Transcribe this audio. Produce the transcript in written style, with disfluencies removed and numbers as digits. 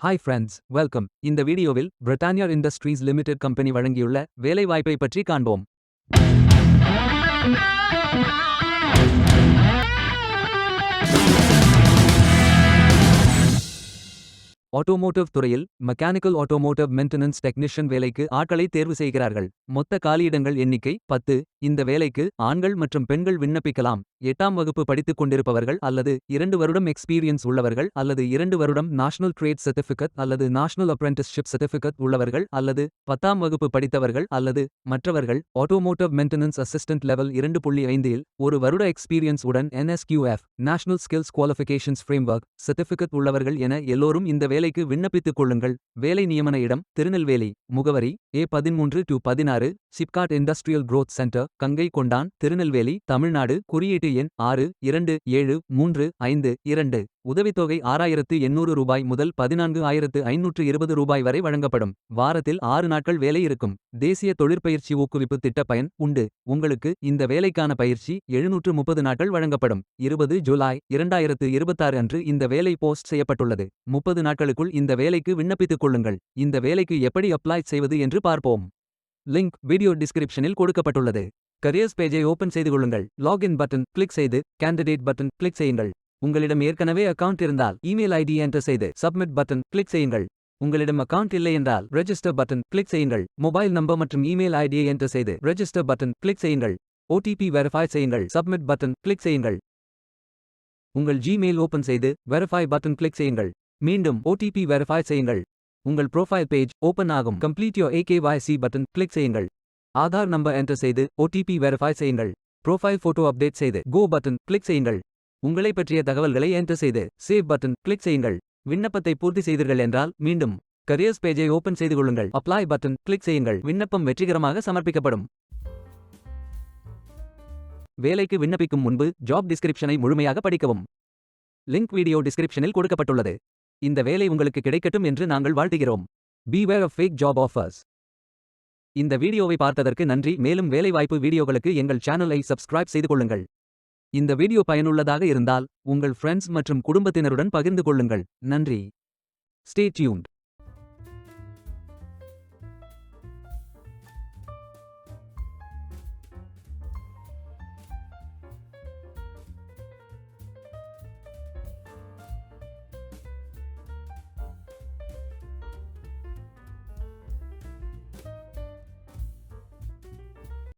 Hi friends, welcome. இந்த வீடியோவில் Britannia industries limited company வழங்கியுள்ள வேலைவாய்ப்பை பற்றி காண்போம். ஆட்டோமோட்டிவ் துறையில் மெக்கானிக்கல் ஆட்டோமோட்டிவ் மெயின்டெனன்ஸ் டெக்னீஷியன் வேலைக்கு ஆட்களை தேர்வு செய்கிறார்கள். மொத்த காலியிடங்கள் எண்ணிக்கை 10. இந்த வேலைக்கு ஆண்கள் மற்றும் பெண்கள் விண்ணப்பிக்கலாம். 8ஆம் வகுப்பு படித்துக் கொண்டிருப்பவர்கள் அல்லது 2 வருடம் எக்ஸ்பீரியன்ஸ் உள்ளவர்கள் அல்லது 2 வருடம் நேஷனல் ட்ரேட் சர்டிஃபிகேட் அல்லது நேஷனல் அப்ரெண்டிஸ்ஷிப் சர்டிஃபிகேட் உள்ளவர்கள் அல்லது 10ஆம் வகுப்பு படித்தவர்கள் அல்லது மற்றவர்கள். ஆட்டோமோட்டிவ் மெயின்டெனன்ஸ் அசிஸ்டன்ட் லெவல் 2.5 இல் 1 வருட எக்ஸ்பீரியன்ஸ் உடன் NSQF national skills qualifications framework certificate உள்ளவர்கள் என எல்லோரும் இந்த வேலைக்கு விண்ணப்பித்துக் கொள்ளுங்கள். வேலை நியமன இடம் திருநெல்வேலி. முகவரி A13-16 SIPCOT industrial growth centre, Gangaikondan, Tirunelveli, Tamil Nadu. குறியீட்டு எண் 627352. உதவித்தொகை ரூபாய் 6,800 முதல் 14,520 வரை வழங்கப்படும். வாரத்தில் 6 நாட்கள் வேலை இருக்கும். தேசிய தொழிற்பயிற்சி ஊக்குவிப்பு திட்ட பயன் உண்டு. உங்களுக்கு இந்த வேலைக்கான பயிற்சி 730 நாட்கள் வழங்கப்படும். 20 ஜூலை 2026 அன்று இந்த வேலை போஸ்ட் செய்யப்பட்டுள்ளது. 30 நாட்களுக்குள் இந்த வேலைக்கு விண்ணப்பித்துக் கொள்ளுங்கள். இந்த வேலைக்கு எப்படி அப்ளை செய்வது என்று பார்ப்போம். லிங்க் வீடியோ டிஸ்கிரிப்ஷனில் கொடுக்கப்பட்டுள்ளது. கரியர்ஸ் பேஜை ஓபன் செய்து கொள்ளுங்கள். லாகின் பட்டன் கிளிக் செய்து கேண்டிடேட் பட்டன் கிளிக் செய்யுங்கள். உங்களிடம் ஏற்கனவே அக்கவுண்ட் இருந்தால் இமெயில் ஐடி என்டர் செய்து சப்மிட் பட்டன் கிளிக் செய்யுங்கள். உங்களிடம் அக்கவுண்ட் இல்லை என்றால் ரெஜிஸ்டர் பட்டன் கிளிக் செய்யுங்கள். மொபைல் நம்பர் மற்றும் இமெயில் ஐடியை என்டர் செய்து ரெஜிஸ்டர் பட்டன் கிளிக் செய்யுங்கள். OTP வெரிஃபை செய்யுங்கள். சப்மிட் பட்டன் கிளிக் செய்யுங்கள். உங்கள் ஜிமெயில் ஓபன் செய்து வெரிஃபை பட்டன் கிளிக் செய்யுங்கள். மீண்டும் OTP வெரிஃபை செய்யுங்கள். உங்கள் ப்ரொஃபைல் பேஜ் ஓபன் ஆகும். Complete your AKYC button click செய்யுங்கள். ஆதார் நம்பர் என்டர் செய்து OTP வெரிஃபை செய்யுங்கள். ப்ரொஃபைல் போட்டோ அப்டேட் செய்து கோ பட்டன் கிளிக் செய்யுங்கள். உங்களை பற்றிய தகவல்களை என்டர் செய்து சேவ் பட்டன் கிளிக் செய்யுங்கள். விண்ணப்பத்தை பூர்த்தி செய்தீர்கள் என்றால் மீண்டும் கரியர்ஸ் பேஜை ஓபன் செய்து கொள்ளுங்கள். அப்ளை பட்டன் கிளிக் செய்யுங்கள். விண்ணப்பம் வெற்றிகரமாக சமர்ப்பிக்கப்படும். வேலைக்கு விண்ணப்பிக்கும் முன்பு ஜாப் டிஸ்கிரிப்ஷனை முழுமையாக படிக்கவும். லிங்க் வீடியோ டிஸ்கிரிப்ஷனில் கொடுக்கப்பட்டுள்ளது. இந்த வேலை உங்களுக்கு கிடைக்கட்டும் என்று நாங்கள் வாழ்த்துகிறோம். Beware of fake job offers. இந்த வீடியோவை பார்த்ததற்கு நன்றி. மேலும் வேலைவாய்ப்பு வீடியோகளுக்கு எங்கள் சேனலை சப்ஸ்கிரைப் செய்து கொள்ளுங்கள். இந்த வீடியோ பயனுள்ளதாக இருந்தால் உங்கள் ஃப்ரெண்ட்ஸ் மற்றும் குடும்பத்தினருடன் பகிர்ந்து கொள்ளுங்கள். நன்றி. Stay tuned.